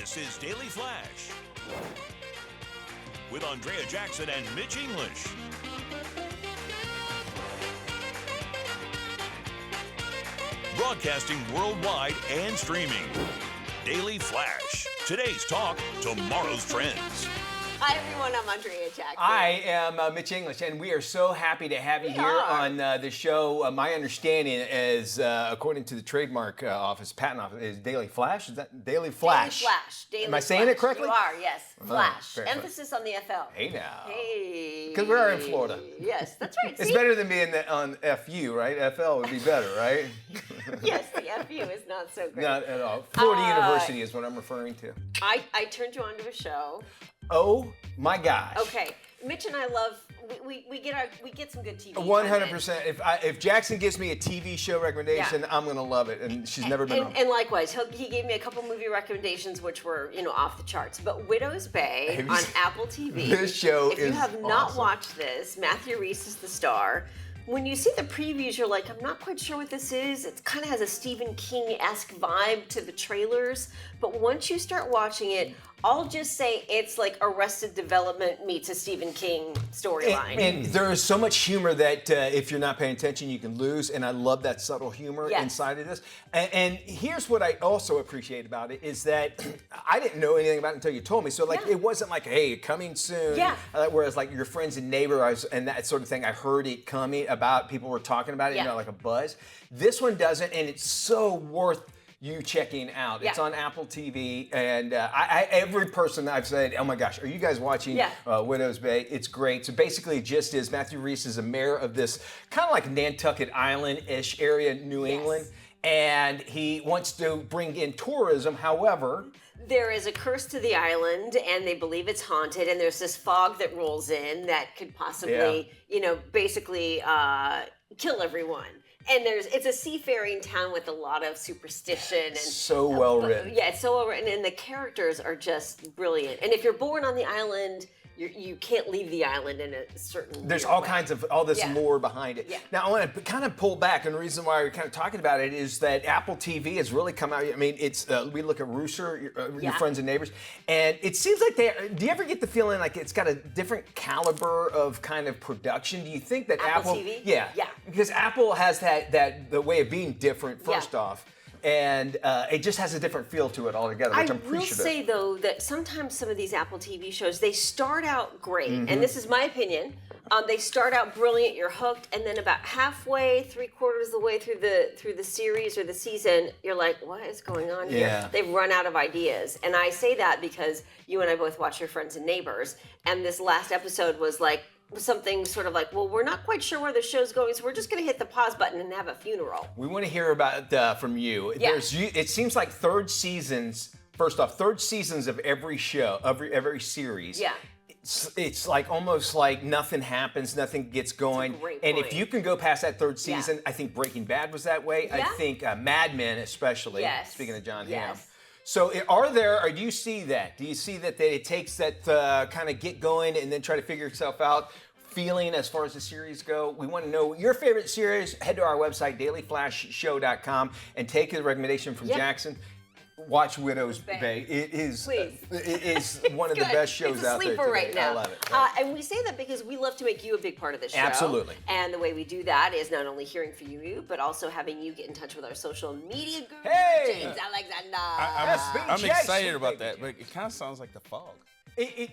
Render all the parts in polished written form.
This is Daily Flash with Andrea Jackson and Mitch English. Broadcasting worldwide and streaming. Daily Flash. Today's talk, tomorrow's trends. Hi, everyone. I'm Andrea Jackson. I am Mitch English, and we are so happy to have you here on the show. My understanding is, according to the trademark office, patent office, is Daily Flash. Is that Daily Flash? Daily Flash. Daily Am I saying it correctly? You are, yes. Flash. very Emphasis on the FL. Hey now. Hey. Because we're in Florida. Yes, that's right. It's See? better than being on FU, right? FL would be better, right? Yes, the FU is not so great. Not at all. Florida University is what I'm referring to. I turned you on to a show. Oh my gosh. Okay. Mitch and I love, we get some good TV. 100%. If Jackson gives me a TV show recommendation, I'm going to love it. And she's never been on. And likewise, he gave me a couple movie recommendations which were, off the charts. But Widow's Bay on Apple TV. This show if is you have not awesome. watched this, Matthew Rhys is the star. When you see the previews, you're like, I'm not quite sure what this is. It kind of has a Stephen King-esque vibe to the trailers. But once you start watching it, I'll just say it's like Arrested Development meets a Stephen King storyline. And there is so much humor that if you're not paying attention, you can lose. And I love that subtle humor inside of this. And here's what I also appreciate about it is that I didn't know anything about it until you told me. So it wasn't like, hey, coming soon. Yeah. Whereas like your friends and neighbors and that sort of thing, I heard it coming about, people were talking about it, like a buzz. This one doesn't, and it's so worth you checking out. It's on Apple TV, and every person that I've said, oh my gosh, are you guys watching Widow's Bay? It's great. So basically, it just is Matthew Rhys is a mayor of this kind of like Nantucket Island-ish area in New England, and he wants to bring in tourism. However, there is a curse to the island, and they believe it's haunted, and there's this fog that rolls in that could possibly, basically kill everyone. And it's a seafaring town with a lot of superstition. And so well written. Yeah, it's so well written, and the characters are just brilliant. And if you're born on the island, you can't leave the island in a certain There's weird all way. kinds of, all this lore behind it. Yeah. Now, I want to kind of pull back, and the reason why we're kind of talking about it is that Apple TV has really come out. I mean, it's we look at Rooster, your friends and neighbors, and it seems like do you ever get the feeling like it's got a different caliber of kind of production? Do you think that Apple TV? Yeah. Yeah. Because Apple has the way of being different, first off. And it just has a different feel to it altogether, which I'm appreciative. I will say, though, that sometimes some of these Apple TV shows, they start out great. And this is my opinion. They start out brilliant, you're hooked, and then about halfway, 3/4 of the way through the series or the season, you're like, what is going on here? Yeah. They've run out of ideas. And I say that because you and I both watch Your Friends and Neighbors, and this last episode was like, something sort of like, well, we're not quite sure where the show's going, so we're just going to hit the pause button and have a funeral. We want to hear about from you. Yeah. It seems like third seasons of every show, every series. Yeah. It's like almost like nothing happens, nothing gets going. That's a great and point. if you can go past that third season, I think Breaking Bad was that way. Yeah. I think Mad Men especially, speaking of John Hamm. Yes. So do you see that? Do you see that it takes that kind of get going and then try to figure yourself out feeling as far as the series go? We want to know your favorite series. Head to our website, dailyflashshow.com, and take a recommendation from Jackson. Watch Widow's Bay. It is one of the best shows out there It's a sleeper today. right now. I love it. And we say that because we love to make you a big part of the show. Absolutely. And the way we do that is not only hearing from you, but also having you get in touch with our social media guru, Hey! James Alexander. I'm excited about that, but it kind of sounds like the fog. It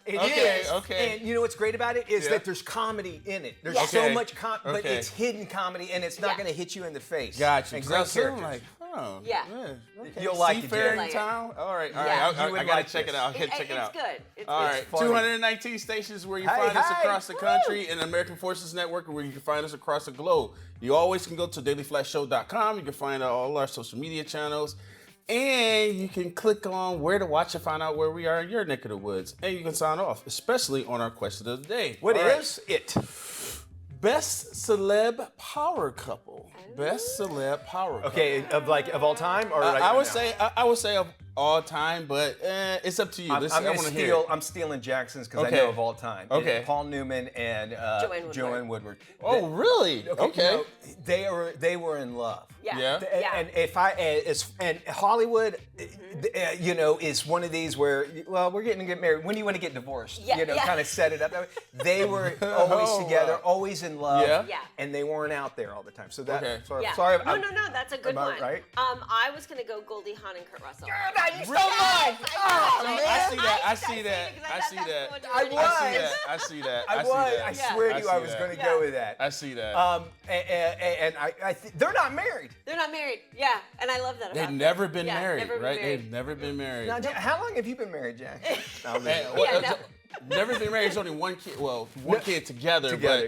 is. Okay. And you know what's great about it is that there's comedy in it. There's so much but it's hidden comedy, and it's not going to hit you in the face. Gotcha. And great characters. Like, okay. You'll like it, Seafaring Jared. town? All right. Yeah. I got to check it out. It's good. It's All good. right, funny. 219 stations where you find us across the country, and American Forces Network where you can find us across the globe. You always can go to dailyflashshow.com. You can find out all our social media channels, and you can click on where to watch and find out where we are in your neck of the woods. And you can sign off, especially on our question of the day. What All is it? Best celeb power couple. Best celeb power couple. Okay, of all time, or I would say all time, but it's up to you. I'm stealing Jackson's because I know of all time. Okay. Paul Newman and Joanne Woodward. Oh, really? Okay. No, they were in love. Yeah. And and Hollywood, is one of these where, well, we're getting to get married. When do you want to get divorced? Kind of set it up that way. They were always together, always in love. Yeah. And they weren't out there all the time. So that. Okay. Sorry. No, that's a good one. Right? I was gonna go Goldie Hawn and Kurt Russell. Really? I see that. I swear to you, I was going to go with that. I see that. And they're not married. They're not married. Yeah, and I love that about They've them. never been married, never been right? married. They've never been married. Now, how long have you been married, Jack? Never been married. There's only one kid. Well, one kid together, but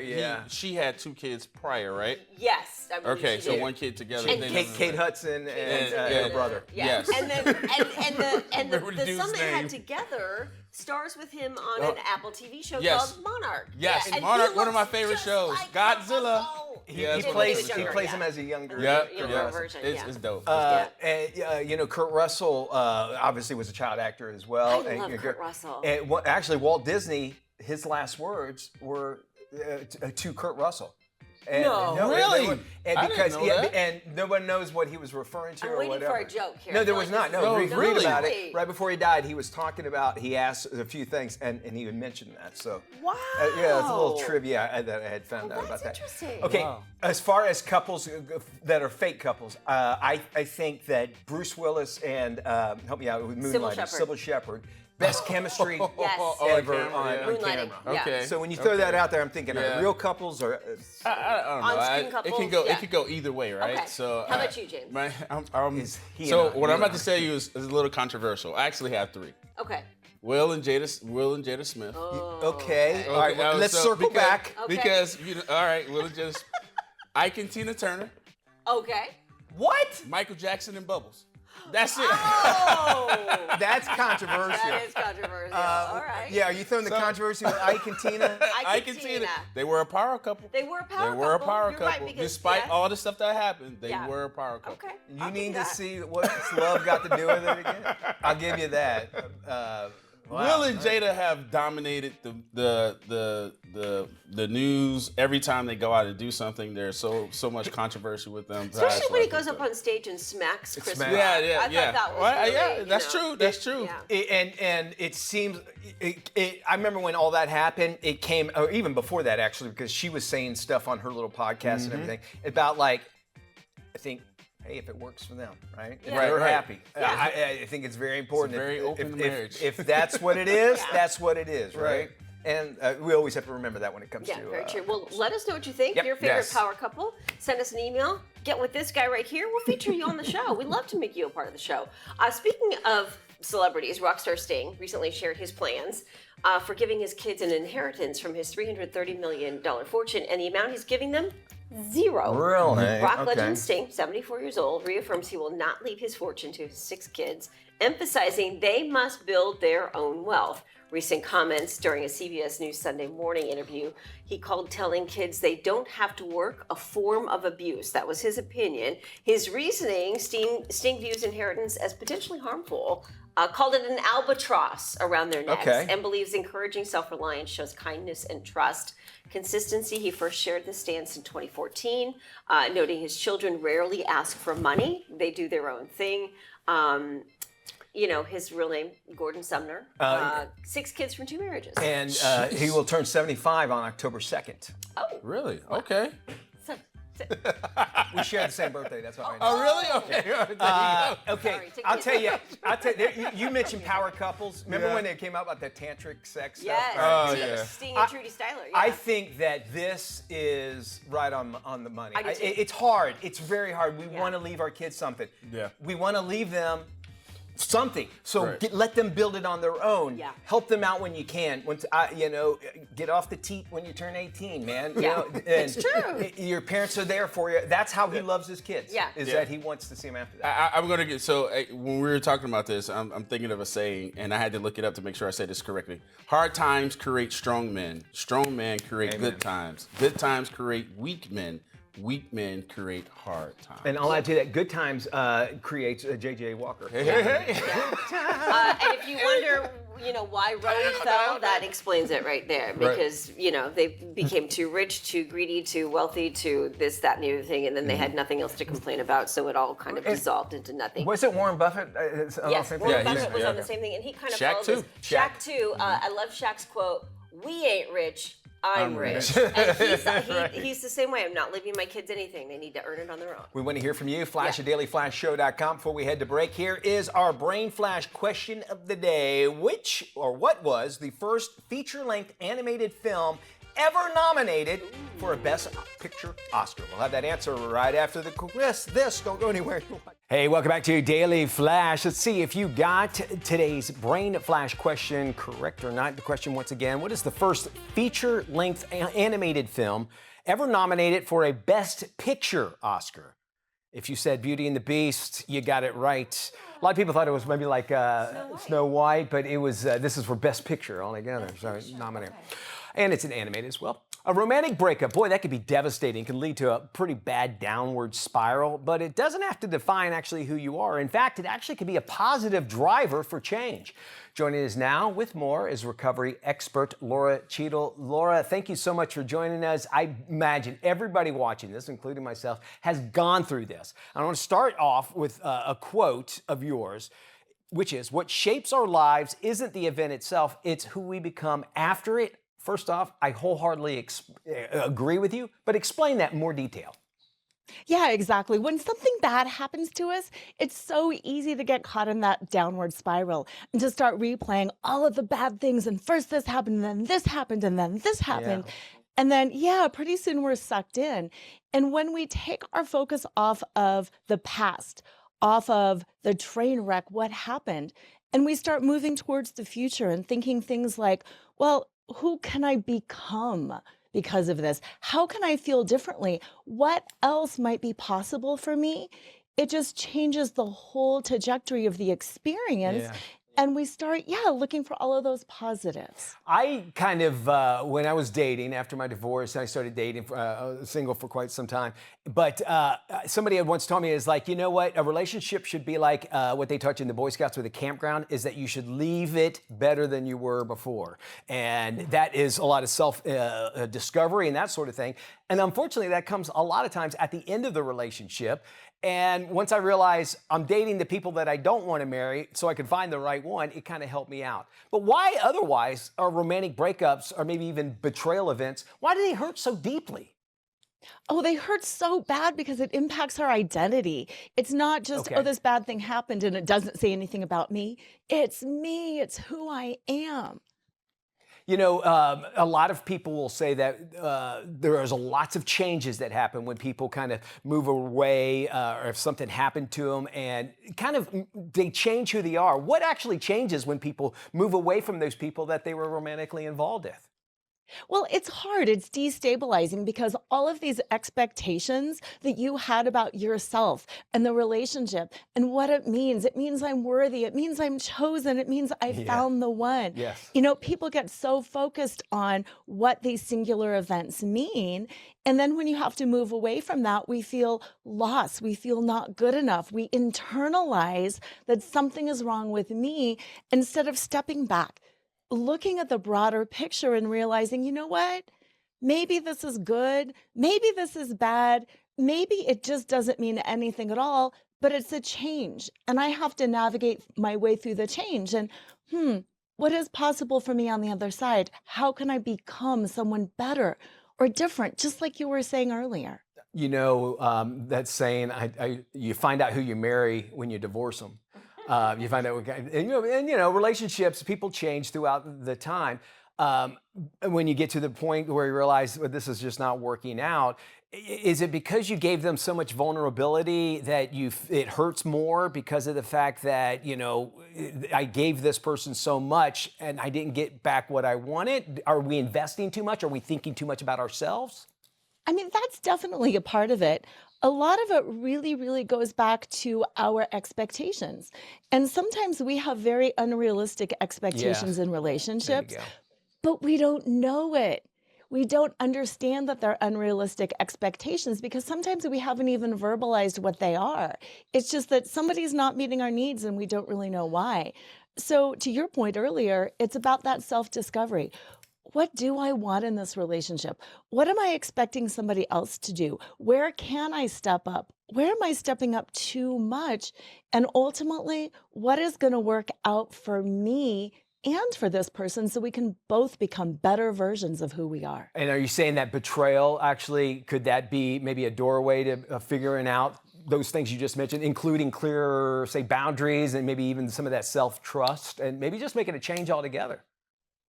she had 2 kids prior, right? Yes. I believe Okay, she so did. one kid together. And Kate Hudson and her brother. Yeah. Yes. And then the Remember the dude's son they had name. together stars with him on an Apple TV show Yes. called Monarch. Yes, And Monarch, he one of my looks favorite just shows. like Godzilla. He Yeah, plays he was younger, him as a younger. Younger version. It's dope. Kurt Russell obviously was a child actor as well. I love Kurt Russell. And actually, Walt Disney, his last words were to Kurt Russell. And, No. Really? And I because didn't know that. and no one knows what he was referring to I'm or waiting whatever. for a joke here. No, I there feel was like not. this No, is- read about Really? it. Right before he died, he was talking about. He asked a few things, and he had mentioned that. So Wow. yeah, it's a little trivia that I had found out about that. That's interesting. Okay, Wow. as far as couples that are fake couples, I think that Bruce Willis and help me out with Moonlighter, Sybil Shepherd, best chemistry Yes. ever camera, on Moonlighting. camera. Yeah. Okay. So when you throw that out there, I'm thinking, are real couples or? I don't know. On-screen It couples, can go. yeah. It could go either way, right? Okay. So How about you, James? Is he So and I- what you I'm about and to say to you is a little controversial. I actually have 3. Okay. Will and Jada Smith. Okay. All right. Well, let's circle back. Okay. Because all right, Will and Jada. Ike and Tina Turner. Okay. What? Michael Jackson and Bubbles. That's it. Oh. That's controversial. That is controversial. All right. Yeah, are you throwing the controversy with Ike and Tina? Ike and Tina. They were a power couple. They were a power They were a couple. power You're right, couple. because, Despite yes. all the stuff that happened, they Yeah. were a power couple. Okay. You need to see what's love got to do with it again? I'll give you that. Will and Jada have dominated the news every time they go out to do something. There's so much controversy with them. Especially when he goes up on stage and smacks Chris smacks. Rock. Yeah. I thought that was Well, really, yeah, you that's know, true. That's true. Yeah. And it seems, I remember when all that happened, it came, or even before that actually, because she was saying stuff on her little podcast and everything about I think, hey, if it works for them, right? If Yeah. they're Right. happy. Yeah. I think it's very important. It's a very open marriage. If that's what it is, Yeah. that's what it is, right? Right. And we always have to remember that when it comes Yeah, to. very true. Well, let us know what you think. Yep. Your favorite Yes. power couple. Send us an email. Get with this guy right here. We'll feature you on the show. We'd love to make you a part of the show. Speaking of celebrities, Rockstar Sting recently shared his plans for giving his kids an inheritance from his $330 million fortune, and the amount he's giving them, $0. Really? Rock Okay. legend Sting, 74 years old, reaffirms he will not leave his fortune to his 6 kids, emphasizing they must build their own wealth. Recent comments during a CBS News Sunday Morning interview, he called telling kids they don't have to work a form of abuse. That was his opinion. His reasoning, Sting views inheritance as potentially harmful, called it an albatross around their necks, Okay. and believes encouraging self-reliance shows kindness and trust. Consistency, he first shared this stance in 2014, noting his children rarely ask for money. They do their own thing. His real name, Gordon Sumner. 6 kids from 2 marriages. And he will turn 75 on October 2nd. Really? Okay. We share the same birthday, that's all I know. Oh, really? Okay. Okay, Sorry, take I'll it. tell you, you mentioned power couples. Remember Yeah. when they came out about the tantric sex Yes. stuff? Oh, Sting- yeah. Sting and Trudy Styler. Yeah. I think that this is right on the money. I do too. It's hard. It's very hard. We Yeah. want to leave our kids something. Yeah. We want to leave them something. So Right. let them build it on their own. Yeah. Help them out when you can. Get off the teat when you turn 18, man. You Yeah. know, and It's true. Your parents are there for you. That's how he loves his kids. Yeah. Is Yeah. that he wants to see them after that. I'm gonna get when we were talking about this, I'm thinking of a saying, and I had to look it up to make sure I said this correctly. Hard times create strong men. Strong men create Amen. good times. Good times create weak men. weak men create hard times. And I'll add to that, good times creates J.J. Walker. Hey. And if you wonder, why Rome fell, that explains it right there. Because, they became too rich, too greedy, too wealthy, too this, that, and the other thing, and then they had nothing else to complain about, so it all kind of dissolved into nothing. Was it Warren Buffett? Yes, Warren Buffett was on the same thing, and he kind of followed this. Shaq too. I love Shaq's quote, "We ain't rich, I'm rich." And he's the same way. I'm not leaving my kids anything. They need to earn it on their own. We want to hear from you. Flash at dailyflashshow.com. Before we head to break, here is our Brain Flash question of the day. Which or what was the first feature-length animated film ever nominated for a Best Picture Oscar? We'll have that answer right after the quiz. Don't go anywhere. Hey, welcome back to Daily Flash. Let's see if you got today's Brain Flash question correct or not. The question once again, what is the first feature-length animated film ever nominated for a Best Picture Oscar? If you said Beauty and the Beast, you got it right. A lot of people thought it was maybe like Snow White, but it was. This is for Best Picture altogether. So nominated. Okay. And it's an animated as well. A romantic breakup, boy, that could be devastating. It can lead to a pretty bad downward spiral, but it doesn't have to define actually who you are. In fact, it actually can be a positive driver for change. Joining us now with more is recovery expert Lora Cheadle. Lora, thank you so much for joining us. I imagine everybody watching this, including myself, has gone through this. I want to start off with a quote of yours, which is, "What shapes our lives isn't the event itself, it's who we become after it." First off, I wholeheartedly agree with you, but explain that in more detail. Yeah, exactly. When something bad happens to us, it's so easy to get caught in that downward spiral and to start replaying all of the bad things. And first this happened, and then this happened, and then this happened. Yeah. And then, pretty soon we're sucked in. And when we take our focus off of the past, off of the train wreck, what happened, and we start moving towards the future and thinking things like, well, who can I become because of this? How can I feel differently? What else might be possible for me? It just changes the whole trajectory of the experience. Yeah. And we start, looking for all of those positives. I kind of, when I was dating, after my divorce, I started dating, single for quite some time. But somebody had once told me, is like, you know what? A relationship should be like what they taught you in the Boy Scouts with a campground, is that you should leave it better than you were before. And that is a lot of self-discovery and that sort of thing. And unfortunately, that comes a lot of times at the end of the relationship. And once I realized I'm dating the people that I don't want to marry so I could find the right one, it kind of helped me out. But why otherwise are romantic breakups or maybe even betrayal events, why do they hurt so deeply? Oh, they hurt so bad because it impacts our identity. It's not just, this bad thing happened and it doesn't say anything about me. It's me. It's who I am. You know, a lot of people will say that there is lots of changes that happen when people kind of move away or if something happened to them and kind of they change who they are. What actually changes when people move away from those people that they were romantically involved with? Well, it's hard. It's destabilizing because all of these expectations that you had about yourself and the relationship and what it means I'm worthy. It means I'm chosen. It means I found the one. Yes. You know, people get so focused on what these singular events mean. And then when you have to move away from that, we feel lost. We feel not good enough. We internalize that something is wrong with me instead of stepping back, looking at the broader picture and realizing, you know what? Maybe this is good. Maybe this is bad. Maybe it just doesn't mean anything at all, but it's a change. And I have to navigate my way through the change. And, what is possible for me on the other side? How can I become someone better or different, just like you were saying earlier? You know, that saying, you find out who you marry when you divorce them. You find out, and relationships, people change throughout the time. When you get to the point where you realize, well, this is just not working out, is it because you gave them so much vulnerability that it hurts more because of the fact that, I gave this person so much and I didn't get back what I wanted? Are we investing too much? Are we thinking too much about ourselves? I mean, that's definitely a part of it. A lot of it really, really goes back to our expectations. And sometimes we have very unrealistic expectations in relationships, but we don't know it. we don't understand that they're unrealistic expectations because sometimes we haven't even verbalized what they are. It's just that somebody's not meeting our needs and we don't really know why. So, to your point earlier, it's about that self discovery. What do I want in this relationship? What am I expecting somebody else to do? Where can I step up? Where am I stepping up too much? And ultimately, what is going to work out for me and for this person so we can both become better versions of who we are? And are you saying that betrayal actually, could that be maybe a doorway to figuring out those things you just mentioned, including clearer, say, boundaries and maybe even some of that self-trust and maybe just making a change altogether?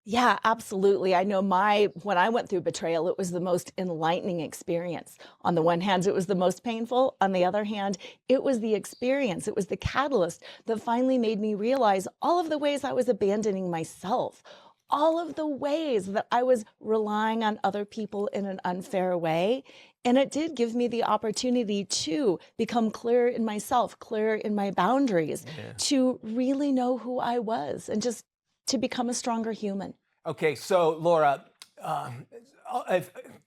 Yeah, absolutely. I know when I went through betrayal, it was the most enlightening experience. On the one hand, it was the most painful. On the other hand, it was the experience. It was the catalyst that finally made me realize all of the ways I was abandoning myself, all of the ways that I was relying on other people in an unfair way. And it did give me the opportunity to become clearer in myself, clearer in my boundaries, to really know who I was and just to become a stronger human. Okay, so Lora,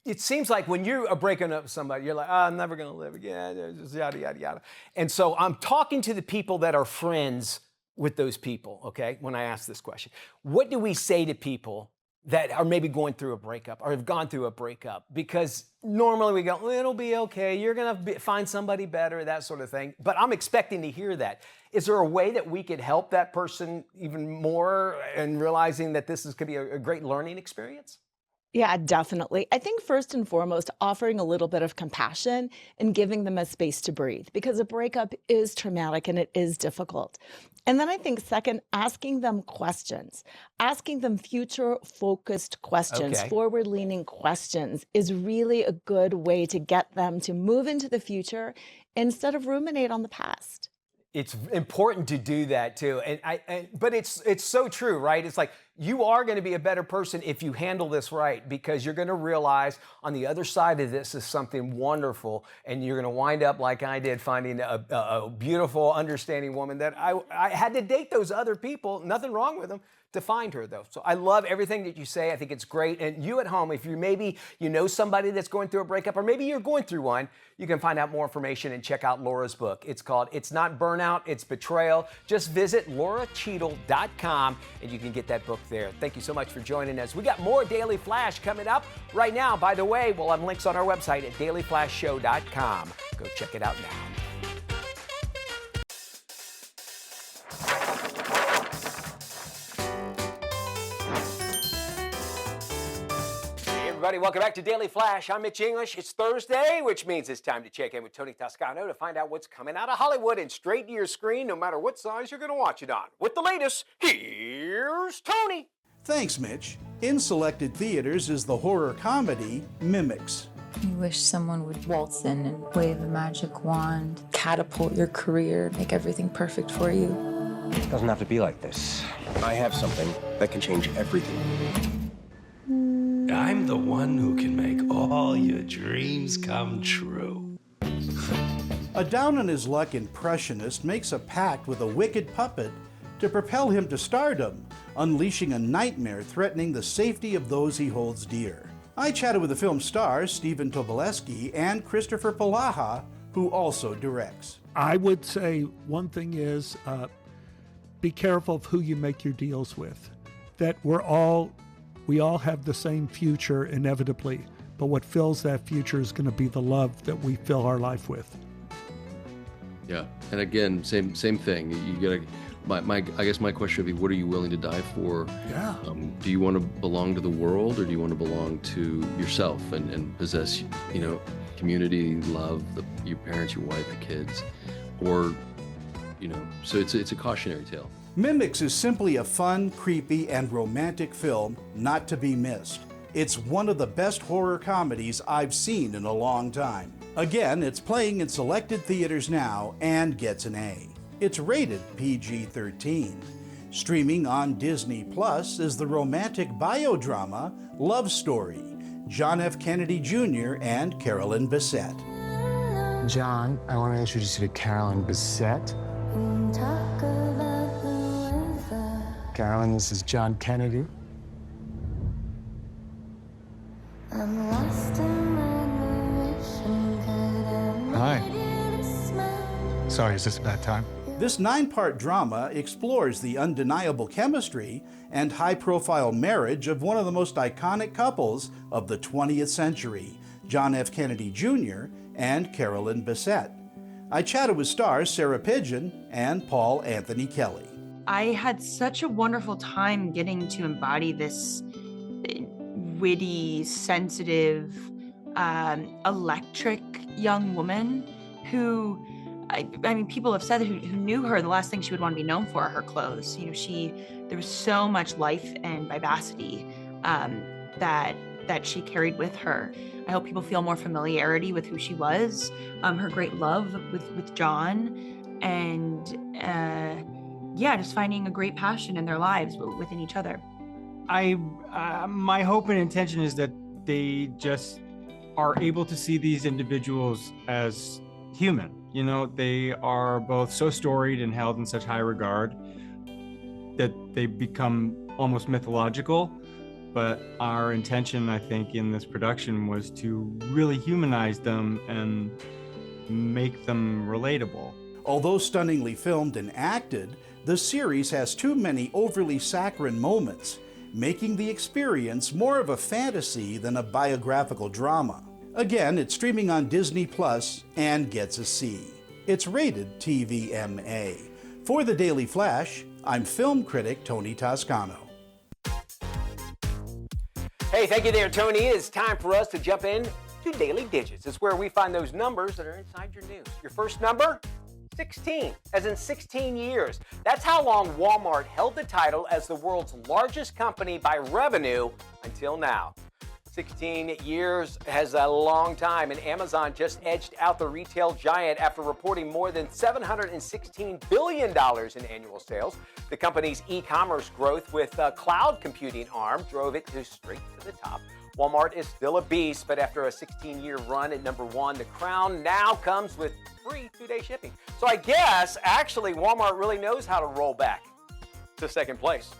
it seems like when you are breaking up with somebody, you're like, oh, I'm never gonna live again, just yada, yada, yada. And so I'm talking to the people that are friends with those people, okay, when I ask this question. What do we say to people that are maybe going through a breakup or have gone through a breakup? Because normally we go, well, it'll be okay, you're gonna find somebody better, that sort of thing. But I'm expecting to hear that. Is there a way that we could help that person even more in realizing that this could be a great learning experience? Yeah, definitely. I think first and foremost, offering a little bit of compassion and giving them a space to breathe because a breakup is traumatic and it is difficult. And then I think second, asking them questions, asking them future focused questions, Okay. forward leaning questions is really a good way to get them to move into the future instead of ruminate on the past. It's important to do that too, but it's so true, right? It's like you are going to be a better person if you handle this right, because you're going to realize on the other side of this is something wonderful, and you're going to wind up like I did, finding a beautiful, understanding woman that I had to date those other people. Nothing wrong with them. To find her though. So I love everything that you say. I think it's great. And you at home, if you know somebody that's going through a breakup, or maybe you're going through one, you can find out more information and check out Lora's book. It's called It's Not Burnout, It's Betrayal. Just visit LoraCheadle.com and you can get that book there. Thank you so much for joining us. We got more Daily Flash coming up right now. By the way, we'll have links on our website at dailyflashshow.com. Go check it out now. Everybody, welcome back to Daily Flash. I'm Mitch English. It's Thursday, which means it's time to check in with Tony Toscano to find out what's coming out of Hollywood and straight to your screen, no matter what size you're going to watch it on. With the latest, here's Tony. Thanks, Mitch. In selected theaters is the horror comedy Mimics. You wish someone would waltz in and wave a magic wand, catapult your career, make everything perfect for you. It doesn't have to be like this. I have something that can change everything. I'm the one who can make all your dreams come true. A down-on-his-luck impressionist makes a pact with a wicked puppet to propel him to stardom, unleashing a nightmare threatening the safety of those he holds dear. I chatted with the film stars Stephen Tobolewsky and Christopher Polaha, who also directs. I would say one thing is be careful of who you make your deals with. That we all have the same future inevitably, but what fills that future is going to be the love that we fill our life with. Yeah, and again, same thing. You gotta. I guess my question would be, what are you willing to die for? Yeah. Do you want to belong to the world, or do you want to belong to yourself and possess, community, love, your parents, your wife, your kids, or, so it's a cautionary tale. Mimics is simply a fun, creepy, and romantic film not to be missed. It's one of the best horror comedies I've seen in a long time. Again, it's playing in selected theaters now and gets an A. It's rated PG-13. Streaming on Disney Plus is the romantic biodrama Love Story, John F. Kennedy Jr. and Carolyn Bessette. John, I want to introduce you to Carolyn Bessette. Carolyn, this is John Kennedy. Hi. Sorry, is this a bad time? This 9-part drama explores the undeniable chemistry and high-profile marriage of one of the most iconic couples of the 20th century, John F. Kennedy Jr. and Carolyn Bessette. I chatted with stars Sarah Pidgeon and Paul Anthony Kelly. I had such a wonderful time getting to embody this witty, sensitive, electric young woman who, I mean, people have said who knew her, the last thing she would want to be known for are her clothes. You know, there was so much life and vivacity that she carried with her. I hope people feel more familiarity with who she was, her great love with John, and just finding a great passion in their lives within each other. My hope and intention is that they just are able to see these individuals as human. You know, they are both so storied and held in such high regard that they become almost mythological. But our intention, I think, in this production was to really humanize them and make them relatable. Although stunningly filmed and acted, the series has too many overly saccharine moments, making the experience more of a fantasy than a biographical drama. Again, it's streaming on Disney Plus and gets a C. It's rated TVMA. For the Daily Flash, I'm film critic Tony Toscano. Hey, thank you there, Tony. It's time for us to jump in to Daily Digits. It's where we find those numbers that are inside your news. Your first number? 16, as in 16 years. That's how long Walmart held the title as the world's largest company by revenue until now. 16 years has a long time, and Amazon just edged out the retail giant after reporting more than $716 billion in annual sales. The company's e-commerce growth with a cloud computing arm drove it straight to the top. Walmart is still a beast, but after a 16-year run at number one, the crown now comes with free 2-day shipping. So I guess, actually, Walmart really knows how to roll back to second place.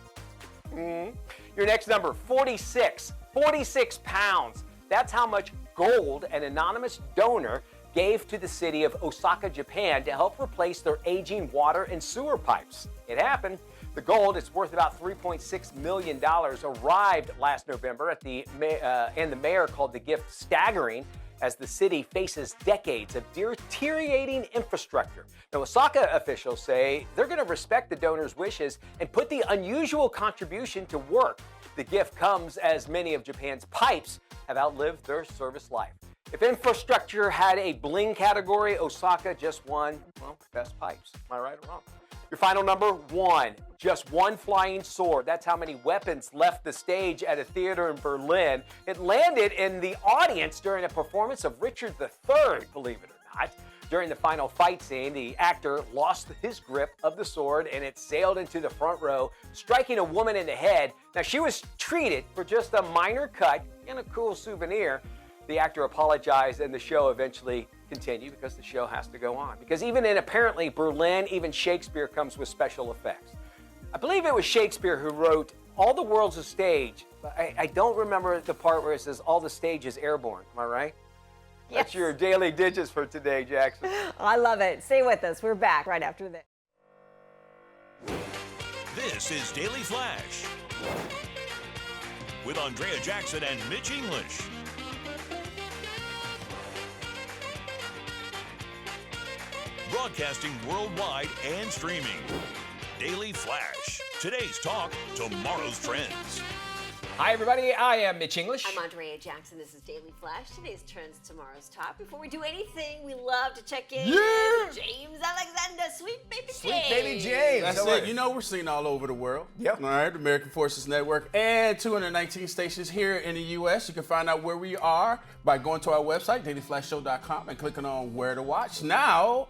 Your next number, 46. 46 pounds. That's how much gold an anonymous donor gave to the city of Osaka, Japan to help replace their aging water and sewer pipes. It happened. The gold, it's worth about $3.6 million, arrived last November and the mayor called the gift staggering as the city faces decades of deteriorating infrastructure. Now, Osaka officials say they're going to respect the donor's wishes and put the unusual contribution to work. The gift comes as many of Japan's pipes have outlived their service life. If infrastructure had a bling category, Osaka just won, well, best pipes. Am I right or wrong? Your final number, 1. Just one flying sword. That's how many weapons left the stage at a theater in Berlin. It landed in the audience during a performance of Richard III, believe it or not. During the final fight scene, the actor lost his grip of the sword and it sailed into the front row, striking a woman in the head. Now, she was treated for just a minor cut and a cool souvenir. The actor apologized and the show eventually continued because the show has to go on. Because even in apparently Berlin, even Shakespeare comes with special effects. I believe it was Shakespeare who wrote, "All the world's a stage." I don't remember the part where it says, "All the stage is airborne." Am I right? Yes. That's your Daily Digits for today, Jackson. I love it. Stay with us. We're back right after this. This is Daily Flash with Andrea Jackson and Mitch English. Broadcasting worldwide and streaming. Daily Flash. Today's talk, tomorrow's trends. Hi, everybody. I am Mitch English. I'm Andrea Jackson. This is Daily Flash. Today's trends, tomorrow's top. Before we do anything, we love to check in with James Alexander, Sweet Baby James. Sweet Baby James. That's it. You know, we're seen all over the world. Yep. All right, American Forces Network and 219 stations here in the U.S. You can find out where we are by going to our website, dailyflashshow.com, and clicking on where to watch. Now,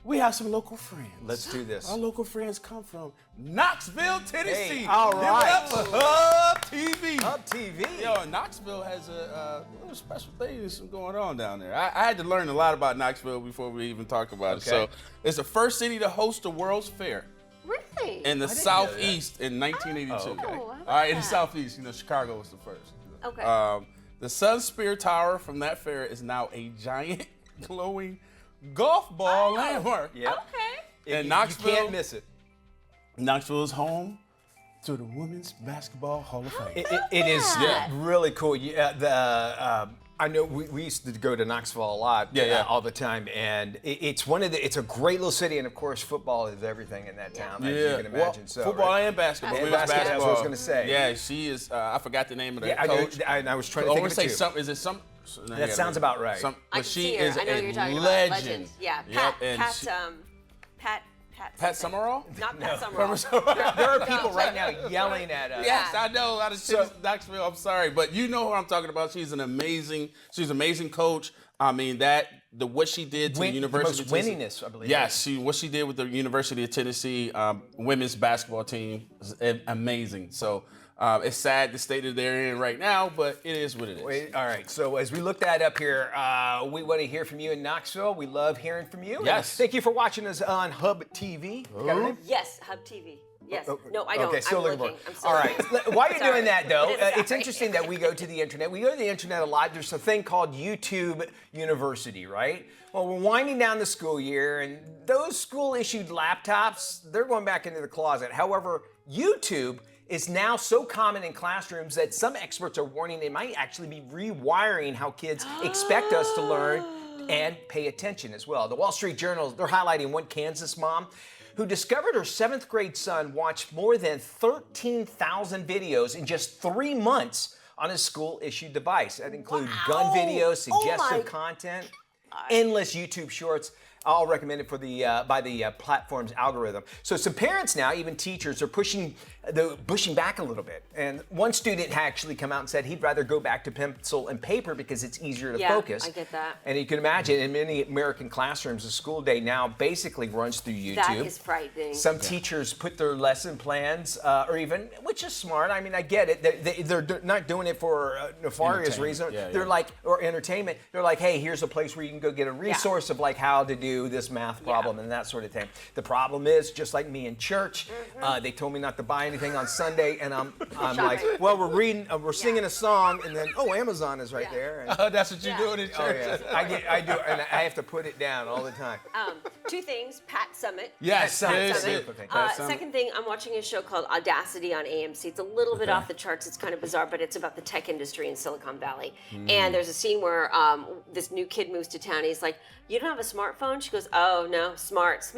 we have some local friends. Let's do this. Our local friends come from Knoxville, Tennessee. Hey, all right. Give it up for Hub TV. Hub TV. Yo, Knoxville has a little special things going on down there. I had to learn a lot about Knoxville before we even talked about it. So it's the first city to host the World's Fair. Really? In the Southeast in 1982. Oh, All right, in the Southeast, you know, Chicago was the first. Okay. The Sun Spear Tower from that fair is now a giant glowing golf ball landmark. Yep. Okay. And Knoxville, you can't miss it. Knoxville is home to the Women's Basketball Hall of Fame. It is really cool. I know we used to go to Knoxville a lot, all the time, and it's it's a great little city, and of course football is everything in that town, as you can imagine. Well, football and basketball. And basketball, that's what I was going to say. Yeah, she is. I forgot the name of the coach. I was trying to think of it too. Is it some? That sounds about right. But she is I know you're talking legend. about legend. Yeah, Pat Summerall? Not Pat Summerall. There are people right now yelling at us. Yes, I know. Out of Knoxville, I'm sorry, but you know who I'm talking about. She's an amazing coach. I mean, what she did to the University of Tennessee. Winningest, I believe. Yes, what she did with the University of Tennessee women's basketball team is amazing. So it's sad the state that they're in right now, but it is what it is. All right, so as we look that up here, we want to hear from you in Knoxville. We love hearing from you. Yes. Thank you for watching us on Hub TV. Got a name? Yes, Hub TV. Yes. No, I don't. Okay, still I'm looking. I'm still All right. looking. While you're doing that, though, it's Sorry. interesting that we go to the internet. We go to the internet a lot. There's a thing called YouTube University, right? Well, we're winding down the school year, and those school-issued laptops, they're going back into the closet. However, YouTube is now so common in classrooms that some experts are warning it might actually be rewiring how kids expect us to learn and pay attention as well. The Wall Street Journal, they're highlighting one Kansas mom who discovered her 7th grade son watched more than 13,000 videos in just 3 months on his school-issued device. That include gun videos, suggestive content, endless YouTube shorts, all recommended for by the platform's algorithm. So some parents now, even teachers, are pushing back a little bit. And one student actually come out and said he'd rather go back to pencil and paper because it's easier to focus. I get that. And you can imagine in many American classrooms, the school day now basically runs through YouTube. That is frightening. Some teachers put their lesson plans, or even, which is smart. I mean, I get it. They're not doing it for a nefarious reason. They're like, or entertainment. They're like, hey, here's a place where you can go get a resource of like how to do this math problem and that sort of thing. The problem is, just like me in church, they told me not to buy anything on Sunday, and I'm like, well, we're singing a song, and then Amazon is right there. And, that's what you're doing in church. I do, and I have to put it down all the time. 2 things. Pat Summit. Yes, Pat Summit. Second thing, I'm watching a show called Audacity on AMC. It's a little bit off the charts. It's kind of bizarre, but it's about the tech industry in Silicon Valley. And there's a scene where this new kid moves to town. He's like, you don't have a smartphone? She goes, oh, no, smarts.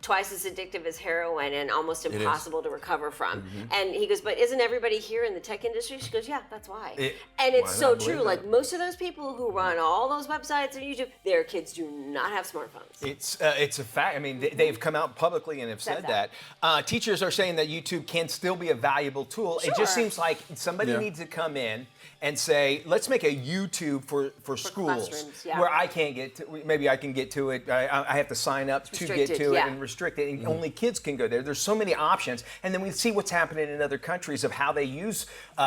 Twice as addictive as heroin and almost impossible to recover from. And he goes, but isn't everybody here in the tech industry? She goes, yeah, that's why. And it's so true. Like most of those people who run all those websites and YouTube, their kids do not have smartphones. It's a fact. I mean, they've come out publicly and have said that. Teachers are saying that YouTube can still be a valuable tool. It just seems like somebody needs to come in and say, let's make a YouTube for schools where I can't get to. Maybe I can get to it. I have to sign up to get to it and restrict it. And only kids can go there. There's so many options. And then we see what's happening in other countries of how they use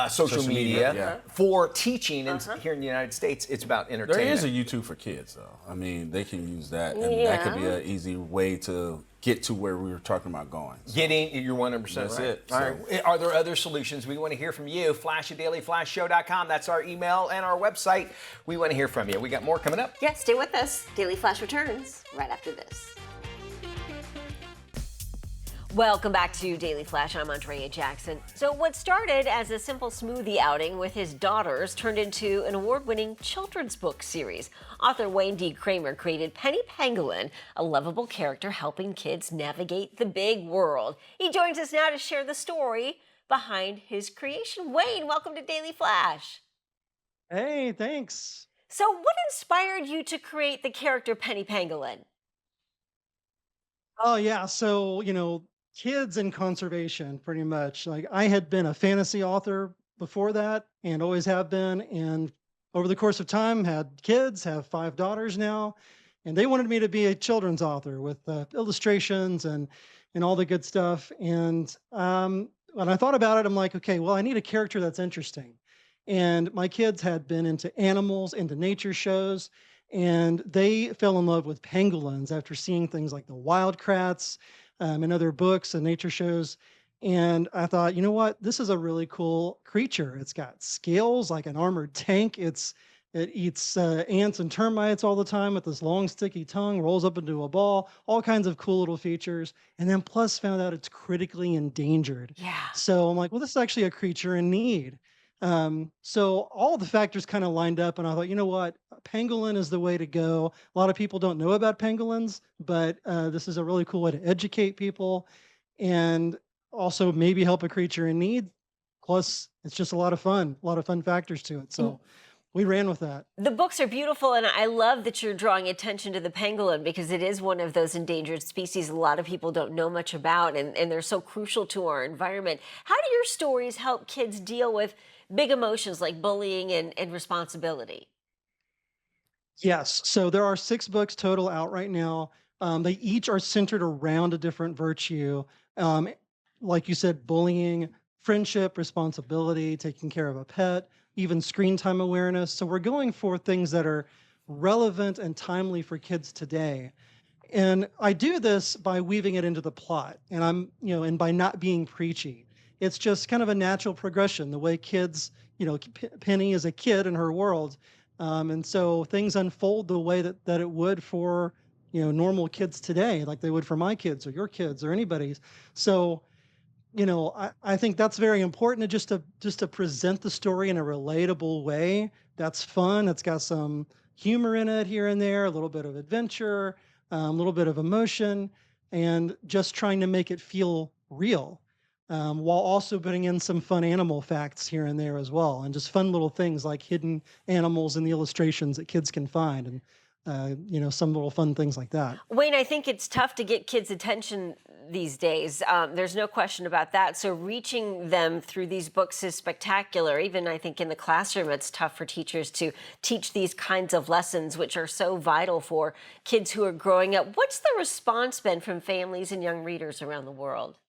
social media for teaching. And here in the United States, it's about entertainment. There is a YouTube for kids, though. I mean, they can use that, and that could be an easy way to get to where we were talking about going. You're 100% That's right. it. All right. Are there other solutions? We want to hear from you. Flash@dailyflashshow.com. That's our email and our website. We want to hear from you. We got more coming up. Yeah, stay with us. Daily Flash returns right after this. Welcome back to Daily Flash. I'm Andrea Jackson. So what started as a simple smoothie outing with his daughters turned into an award-winning children's book series. Author Wayne D. Kramer created Penny Pangolin, a lovable character helping kids navigate the big world. He joins us now to share the story behind his creation. Wayne, welcome to Daily Flash. Hey, thanks. So what inspired you to create the character Penny Pangolin? Oh, yeah. So, kids and conservation, pretty much. Like, I had been a fantasy author before that and always have been. And over the course of time, had kids, have 5 daughters now. And they wanted me to be a children's author with illustrations and all the good stuff. And when I thought about it, I'm like, okay, well, I need a character that's interesting. And my kids had been into animals, into nature shows, and they fell in love with pangolins after seeing things like the wild krats and other books and nature shows. And I thought, you know what? This is a really cool creature. It's got scales like an armored tank. It eats ants and termites all the time with this long, sticky tongue, rolls up into a ball, all kinds of cool little features. And then plus found out it's critically endangered. Yeah. So I'm like, well, this is actually a creature in need. So all the factors kind of lined up, and I thought, you know what? Pangolin is the way to go. A lot of people don't know about pangolins, but this is a really cool way to educate people and also maybe help a creature in need. Plus, it's just a lot of fun factors to it. So we ran with that. The books are beautiful, and I love that you're drawing attention to the pangolin because it is one of those endangered species a lot of people don't know much about, and they're so crucial to our environment. How do your stories help kids deal with big emotions like bullying and responsibility? Yes. So there are 6 books total out right now. They each are centered around a different virtue. Um, like you said, bullying, friendship, responsibility, taking care of a pet, even screen time awareness. So we're going for things that are relevant and timely for kids today. And I do this by weaving it into the plot, and and by not being preachy. It's just kind of a natural progression, the way kids, Penny is a kid in her world. And so things unfold the way that it would for, normal kids today, like they would for my kids or your kids or anybody's. So, I think that's very important, to just to present the story in a relatable way. That's fun. It's got some humor in it here and there, a little bit of adventure, a little bit of emotion, and just trying to make it feel real, while also putting in some fun animal facts here and there as well, and just fun little things like hidden animals in the illustrations that kids can find, and some little fun things like that. Wayne, I think it's tough to get kids' attention these days. There's no question about that. So reaching them through these books is spectacular. Even I think in the classroom, it's tough for teachers to teach these kinds of lessons, which are so vital for kids who are growing up. What's the response been from families and young readers around the world?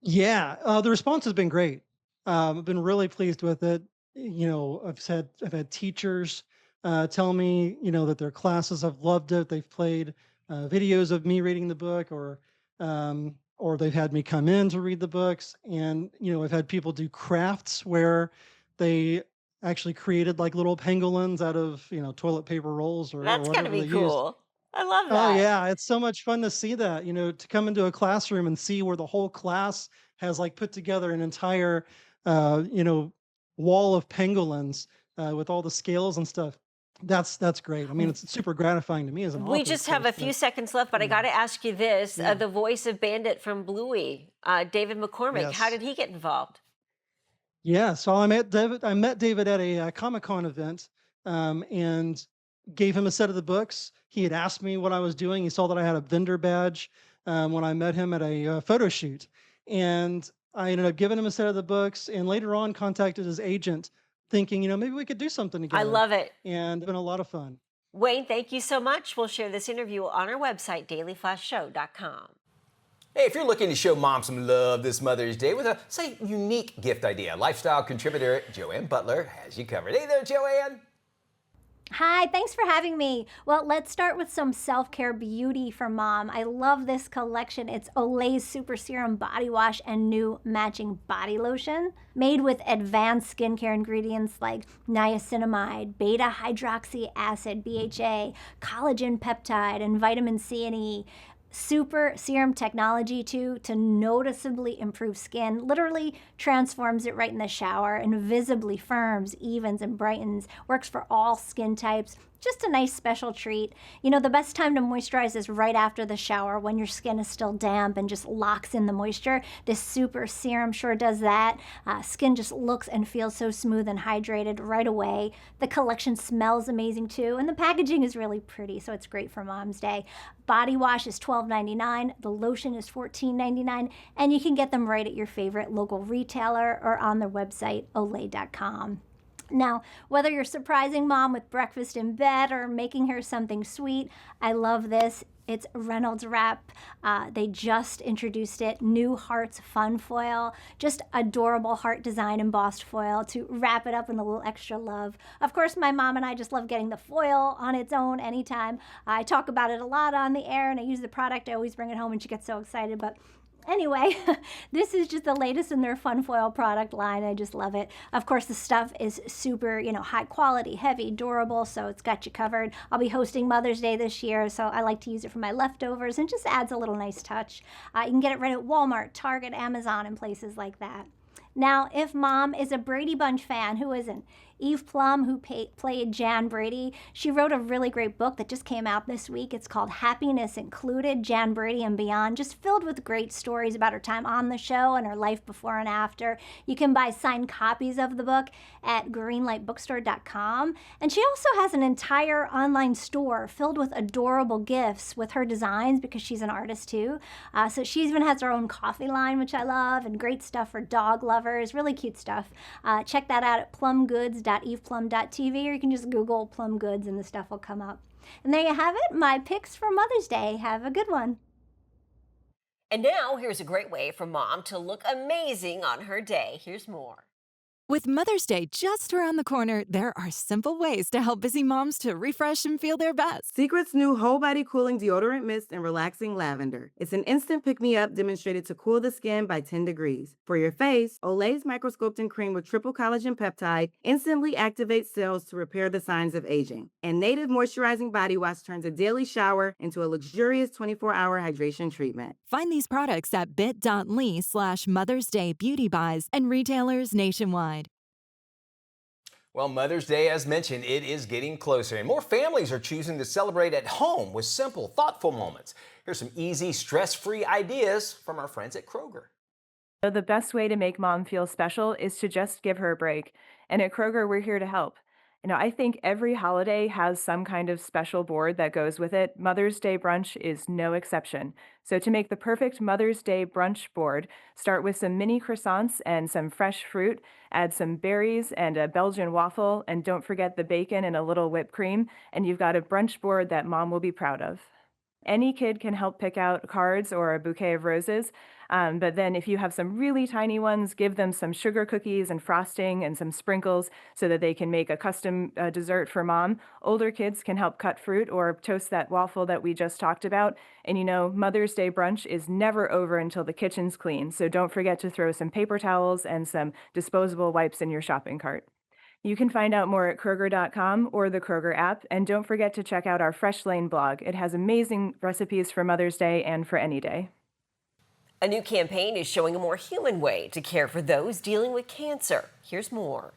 Yeah, the response has been great. I've been really pleased with it. I've had teachers tell me, that their classes have loved it. They've played videos of me reading the book, or they've had me come in to read the books. And I've had people do crafts where they actually created like little pangolins out of toilet paper rolls or That's gotta whatever be they used. cool. I love Oh that. yeah, it's so much fun to see that, to come into a classroom and see where the whole class has like put together an entire, uh, you know, wall of pangolins with all the scales and stuff. That's great. I mean, it's super gratifying to me as an We author, of just have a course, few but seconds left, but I got to ask you this. yeah. The voice of Bandit from Bluey, David McCormick, how Yes. did he get involved? Yeah, so I met David at a Comic-Con event, and gave him a set of the books. He had asked me what I was doing. He saw that I had a vendor badge when I met him at a photo shoot, and I ended up giving him a set of the books. And later on, contacted his agent, thinking, maybe we could do something I together. love it. And it's been a lot of fun. Wayne, thank you so much. We'll share this interview on our website, dailyflashshow.com. Hey, if you're looking to show mom some love this Mother's Day with a, say, unique gift idea, lifestyle contributor Joanne Butler has you covered. Hey there, Joanne. Hi, thanks for having me. Well, let's start with some self-care beauty for mom. I love this collection. It's Olay's Super Serum Body Wash and new matching body lotion. Made with advanced skincare ingredients like niacinamide, beta-hydroxy acid, BHA, collagen peptide, and vitamin C and E. Super serum technology too, to noticeably improve skin. Literally transforms it right in the shower and visibly firms, evens, and brightens. Works for all skin types. Just a nice special treat. The best time to moisturize is right after the shower when your skin is still damp and just locks in the moisture. This super serum sure does that. Skin just looks and feels so smooth and hydrated right away. The collection smells amazing too, and the packaging is really pretty, so it's great for Mom's Day. Body wash is $12.99, the lotion is $14.99, and you can get them right at your favorite local retailer or on their website, olay.com. Now, whether you're surprising mom with breakfast in bed or making her something sweet, I love this. It's Reynolds Wrap. They just introduced it. New Hearts Fun Foil. Just adorable heart design embossed foil to wrap it up with a little extra love. Of course, my mom and I just love getting the foil on its own anytime. I talk about it a lot on the air, and I use the product. I always bring it home, and she gets so excited. But Anyway, this is just the latest in their fun foil product line. I just love it. Of course, the stuff is super, high quality, heavy, durable, so it's got you covered. I'll be hosting Mother's Day this year, so I like to use it for my leftovers and just adds a little nice touch. You can get it right at Walmart, Target, Amazon, and places like that. Now, if mom is a Brady Bunch fan, who isn't? Eve Plum, who played Jan Brady, she wrote a really great book that just came out this week. It's called Happiness Included, Jan Brady and Beyond, just filled with great stories about her time on the show and her life before and after. You can buy signed copies of the book at greenlightbookstore.com. And she also has an entire online store filled with adorable gifts with her designs because she's an artist too. So she even has her own coffee line, which I love, and great stuff for dog lovers, really cute stuff. Check that out at plumgoods.eveplum.tv, or you can just Google Plum Goods and the stuff will come up. And there you have it, my picks for Mother's Day. Have a good one. And now here's a great way for mom to look amazing on her day. Here's more. With Mother's Day just around the corner, there are simple ways to help busy moms to refresh and feel their best. Secret's new whole body cooling deodorant mist and relaxing lavender. It's an instant pick-me-up demonstrated to cool the skin by 10 degrees. For your face, Olay's microsculpting cream with triple collagen peptide instantly activates cells to repair the signs of aging. And Native moisturizing body wash turns a daily shower into a luxurious 24-hour hydration treatment. Find these products at bit.ly/Mother's Day Beauty Buys and retailers nationwide. Well, Mother's Day, as mentioned, it is getting closer, and more families are choosing to celebrate at home with simple, thoughtful moments. Here's some easy, stress-free ideas from our friends at Kroger. The best way to make mom feel special is to just give her a break. And at Kroger, we're here to help. I think every holiday has some kind of special board that goes with it. Mother's Day brunch is no exception. So to make the perfect Mother's Day brunch board, start with some mini croissants and some fresh fruit, add some berries and a Belgian waffle, and don't forget the bacon and a little whipped cream, and you've got a brunch board that mom will be proud of. Any kid can help pick out cards or a bouquet of roses, but then if you have some really tiny ones, give them some sugar cookies and frosting and some sprinkles so that they can make a custom dessert for mom. Older kids can help cut fruit or toast that waffle that we just talked about. And Mother's Day brunch is never over until the kitchen's clean, so don't forget to throw some paper towels and some disposable wipes in your shopping cart. You can find out more at Kroger.com or the Kroger app, and don't forget to check out our Fresh Lane blog. It has amazing recipes for Mother's Day and for any day. A new campaign is showing a more human way to care for those dealing with cancer. Here's more.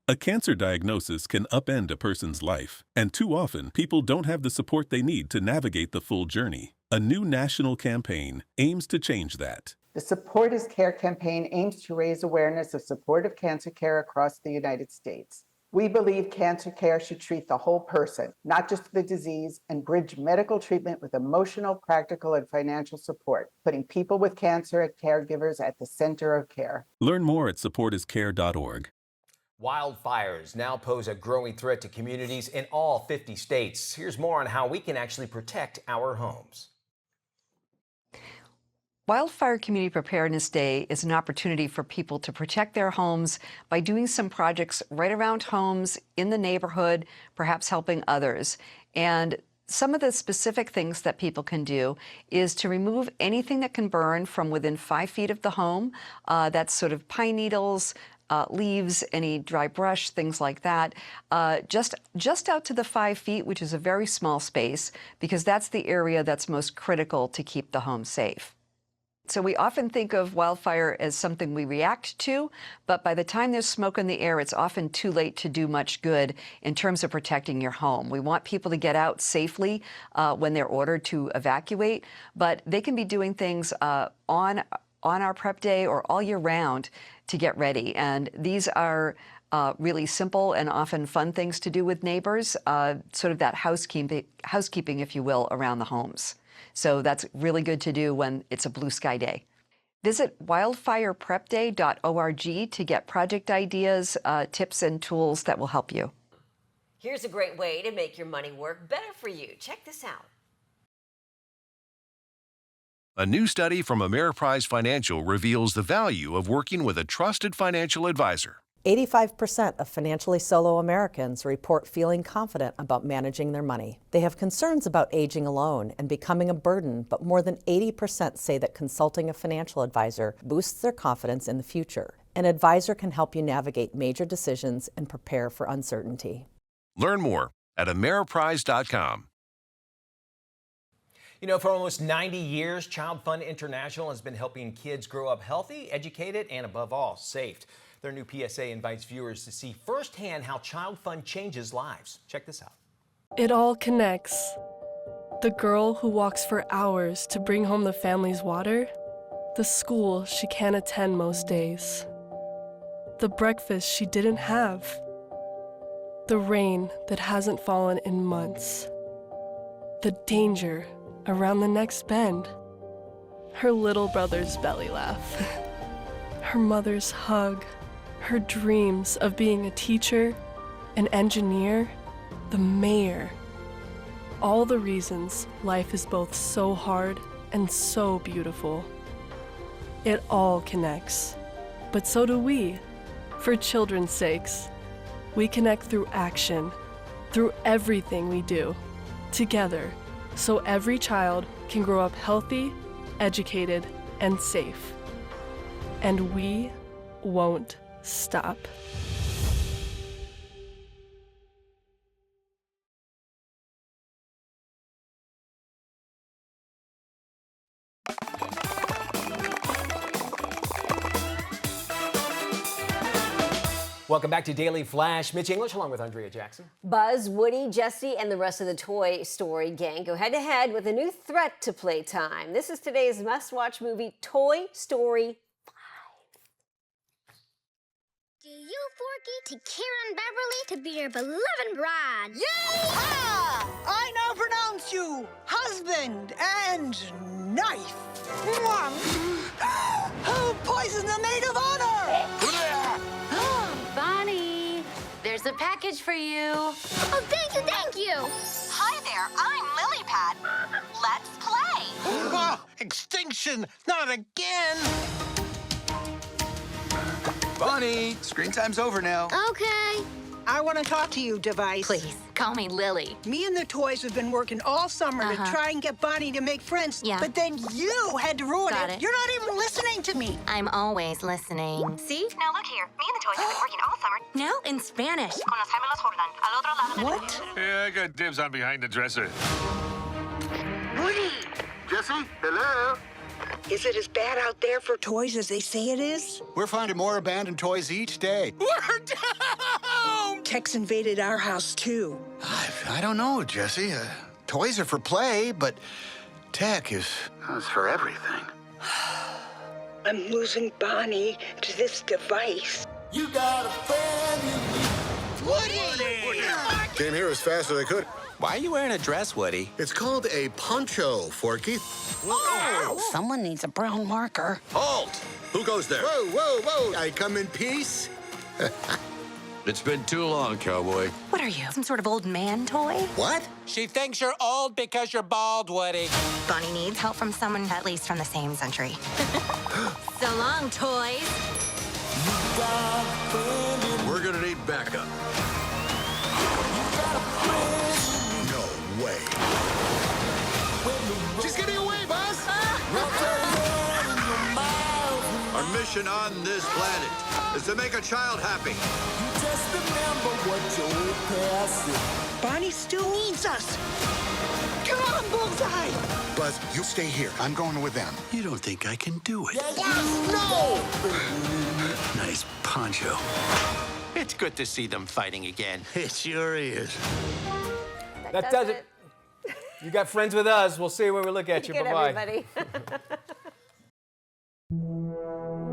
A cancer diagnosis can upend a person's life, and too often people don't have the support they need to navigate the full journey. A new national campaign aims to change that. The Support is Care campaign aims to raise awareness of supportive cancer care across the United States. We believe cancer care should treat the whole person, not just the disease, and bridge medical treatment with emotional, practical, and financial support, putting people with cancer and caregivers at the center of care. Learn more at supportiscare.org. Wildfires now pose a growing threat to communities in all 50 states. Here's more on how we can actually protect our homes. Wildfire Community Preparedness Day is an opportunity for people to protect their homes by doing some projects right around homes in the neighborhood, perhaps helping others. And some of the specific things that people can do is to remove anything that can burn from within 5 feet of the home. That's sort of pine needles, leaves, any dry brush, things like that. Just out to the 5 feet, which is a very small space, because that's the area that's most critical to keep the home safe. So we often think of wildfire as something we react to, but by the time there's smoke in the air, it's often too late to do much good in terms of protecting your home. We want people to get out safely when they're ordered to evacuate, but they can be doing things on our prep day or all year round to get ready. And these are really simple and often fun things to do with neighbors, sort of that housekeeping, if you will, around the homes. So that's really good to do when it's a blue sky day. Visit wildfireprepday.org to get project ideas, tips, and tools that will help you. Here's a great way to make your money work better for you. Check this out. A new study from Ameriprise Financial reveals the value of working with a trusted financial advisor. 85% of financially solo Americans report feeling confident about managing their money. They have concerns about aging alone and becoming a burden, but more than 80% say that consulting a financial advisor boosts their confidence in the future. An advisor can help you navigate major decisions and prepare for uncertainty. Learn more at Ameriprise.com. You know, for almost 90 years, Child Fund International has been helping kids grow up healthy, educated, and above all, safe. Their new PSA invites viewers to see firsthand how Child Fund changes lives. Check this out. It all connects. The girl who walks for hours to bring home the family's water, the school she can't attend most days, the breakfast she didn't have, the rain that hasn't fallen in months, the danger around the next bend, her little brother's belly laugh, her mother's hug, her dreams of being a teacher, an engineer, the mayor. All the reasons life is both so hard and so beautiful. It all connects, but so do we. For children's sakes, we connect through action, through everything we do, together, so every child can grow up healthy, educated, and safe. And we won't stop. Welcome back to Daily Flash. Mitch English along with Andrea Jackson. Buzz, Woody, Jesse, and the rest of the Toy Story gang go head-to-head with a new threat to Playtime. This is today's must-watch movie, Toy Story 5. Do you, Forky, take Karen Beverly to be your beloved bride? Yeehaw! I now pronounce you husband and knife. Who poisoned the maid of honor? Bonnie, there's a package for you. Oh, thank you, thank you. Hi there, I'm Lilypad. Let's play. Oh, extinction, not again. Bonnie, screen time's over now. Okay. I want to talk to you, Device. Please, call me Lily. Me and the toys have been working all summer to try and get Bonnie to make friends. Yeah. But then you had to ruin Got it. You're not even listening to me. I'm always listening. See? Now look here. Me and the toys have been working all summer. Now in Spanish. What? Yeah, I got dibs on behind the dresser. Woody! Jesse, hello? Is it as bad out there for toys as they say it is? We're finding more abandoned toys each day. We're down! Tex invaded our house, too. I don't know, Jesse. Toys are for play, but tech is for everything. I'm losing Bonnie to this device. You got a friend. Woody! Came here as fast as I could. Why are you wearing a dress, Woody? It's called a poncho, Forky. Oh! Someone needs a brown marker. Halt! Who goes there? Whoa, whoa, whoa! I come in peace. It's been too long, cowboy. What are you, some sort of old man toy? What? She thinks you're old because you're bald, Woody. Bonnie needs help from someone at least from the same century. So long, toys. We're gonna need backup. No way. She's getting away, Buzz! Our mission on this planet is to make a child happy. Bonnie still needs us. Come on, Bullseye! Buzz, you stay here. I'm going with them. You don't think I can do it? No! Nice poncho. It's good to see them fighting again. It sure is. That does it. You got friends with us. We'll see you when we look at you. Good, Bye-bye. everybody.